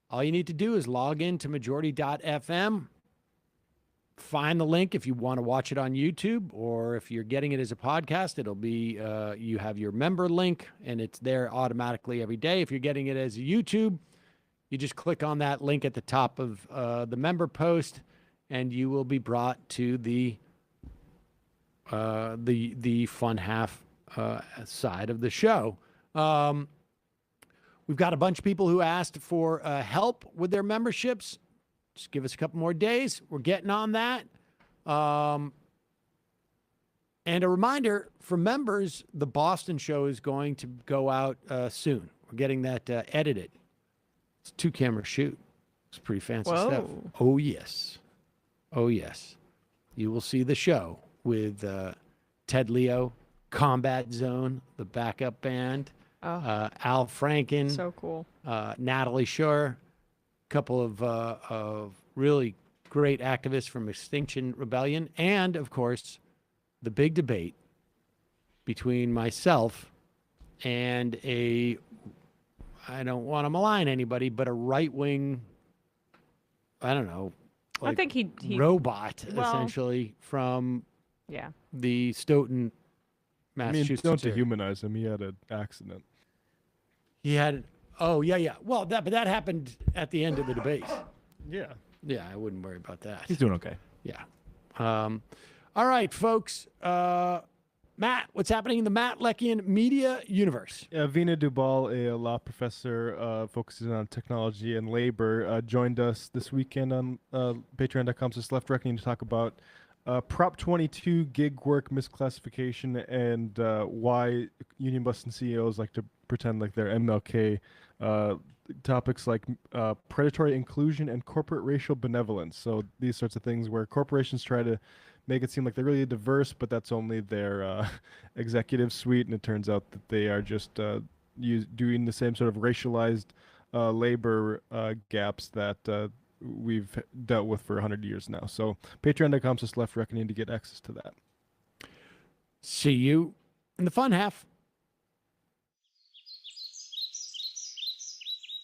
all you need to do is log into majority.fm, find the link if you want to watch it on YouTube, or if you're getting it as a podcast, it'll be, you have your member link and it's there automatically every day. If you're getting it as a YouTube, you just click on that link at the top of the member post and you will be brought to the fun half side of the show. We've got a bunch of people who asked for help with their memberships. Just give us a couple more days. We're getting on that. And a reminder for members, the Boston show is going to go out soon. We're getting that edited. It's a 2-camera shoot. It's pretty fancy stuff. Oh, yes. Oh, yes. You will see the show with Ted Leo, Combat Zone, the backup band, Al Franken. So cool. Natalie Shore, a couple of really great activists from Extinction Rebellion, and, of course, the big debate between myself and I don't want to malign anybody, but a right-wing, I don't know, I think he robot, essentially, from the Stoughton, Massachusetts. Don't dehumanize him. He had an accident. He had, yeah. Well, but that happened at the end of the debate. Yeah. Yeah, I wouldn't worry about that. He's doing okay. Yeah. All right, folks. Matt, what's happening in the Matt Leckian media universe? Vina Dubal, a law professor focusing on technology and labor, joined us this weekend on patreon.com/Left Reckoning to talk about Prop 22 gig work misclassification and why union busting CEOs like to pretend like they're MLK. Topics like predatory inclusion and corporate racial benevolence. So these sorts of things where corporations try to make it seem like they're really diverse, but that's only their executive suite, and it turns out that they are just doing the same sort of racialized labor gaps that we've dealt with for 100 years now. So patreon.com/Left Reckoning to get access to that. See you in the fun half.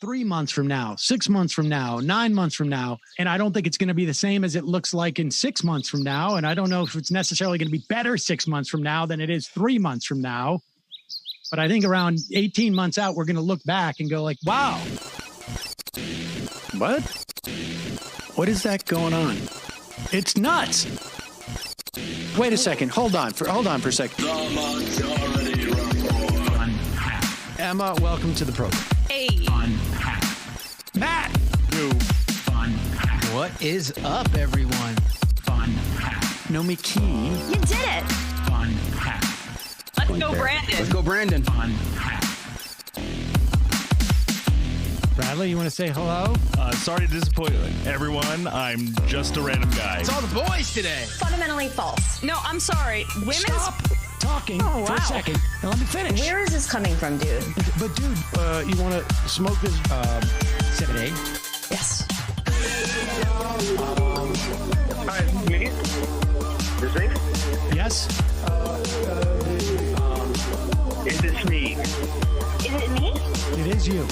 3 months from now, 6 months from now, 9 months from now. And I don't think it's going to be the same as it looks like in 6 months from now. And I don't know if it's necessarily going to be better 6 months from now than it is 3 months from now. But I think around 18 months out, we're going to look back and go like, wow. What? What is that going on? It's nuts. Wait a second. Hold on for a second. The Majority Report. Emma, welcome to the program. Hey. Matt. What is up, everyone? Nomi Key. You did it. Let's go, Brandon. Let's go, Brandon. Bradley, you want to say hello? Sorry to disappoint everyone. I'm just a random guy. It's all the boys today. Fundamentally false. No, I'm sorry. Women's. Stop talking for a second and let me finish. Where is this coming from, dude? But dude, you want to smoke this 7A? Yes. Hi, me? This me? Yes. Is this me? Is it me? It is you.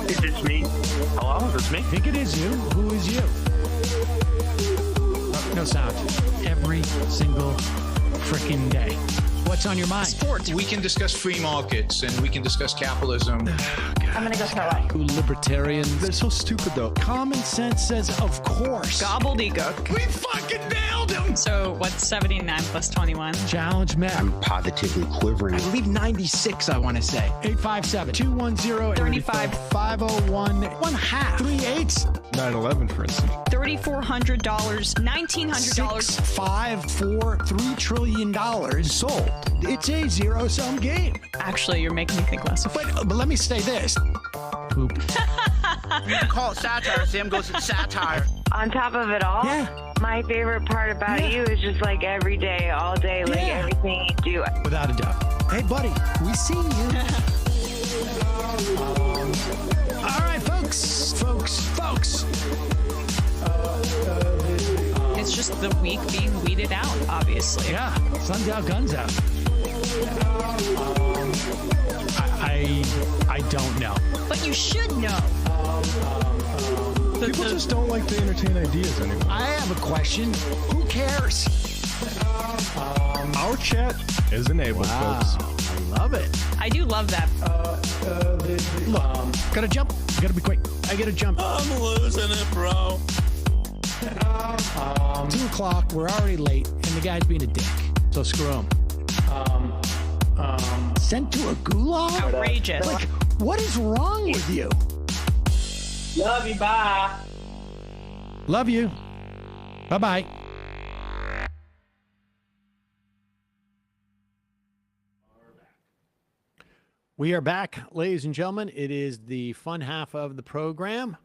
Is this me? Hello, is this me? I think it is you. Who is you? No sound. Every single freaking day. What's on your mind? Sports. We can discuss free markets and we can discuss capitalism. I'm gonna go throw up. Libertarians. They're so stupid, though. Common sense says, of course. Gobbledygook. We fucking nailed So what's 79 plus 21? Challenge met. I'm positively quivering. I believe 96, I want to say. 857-210-35. 501. 1/2. 3/8. 9/11, for instance. $3,400, $1,900. 5, 4, $3 trillion sold. It's a zero-sum game. Actually, you're making me think less of it. But let me say this. Poop. You call it satire. Sam goes, it's satire. On top of it all, my favorite part about you is just like every day, all day, like everything you do. Without a doubt. Hey, buddy, we see you. All right, folks. It's just the week being weeded out, obviously. Yeah, sun's out, guns out. I don't know. But you should know. People just don't like to entertain ideas anymore. I have a question. Who cares? Our chat is enabled, folks. I love it. I do love that. Look, gotta jump. Gotta be quick. I gotta jump. I'm losing it, bro. 2 o'clock. We're already late, and the guy's being a dick. So screw him. Sent to a gulag? Outrageous. Like, what is wrong with you? Love you, bye. Love you. Bye-bye. We are back, ladies and gentlemen. It is the fun half of the program.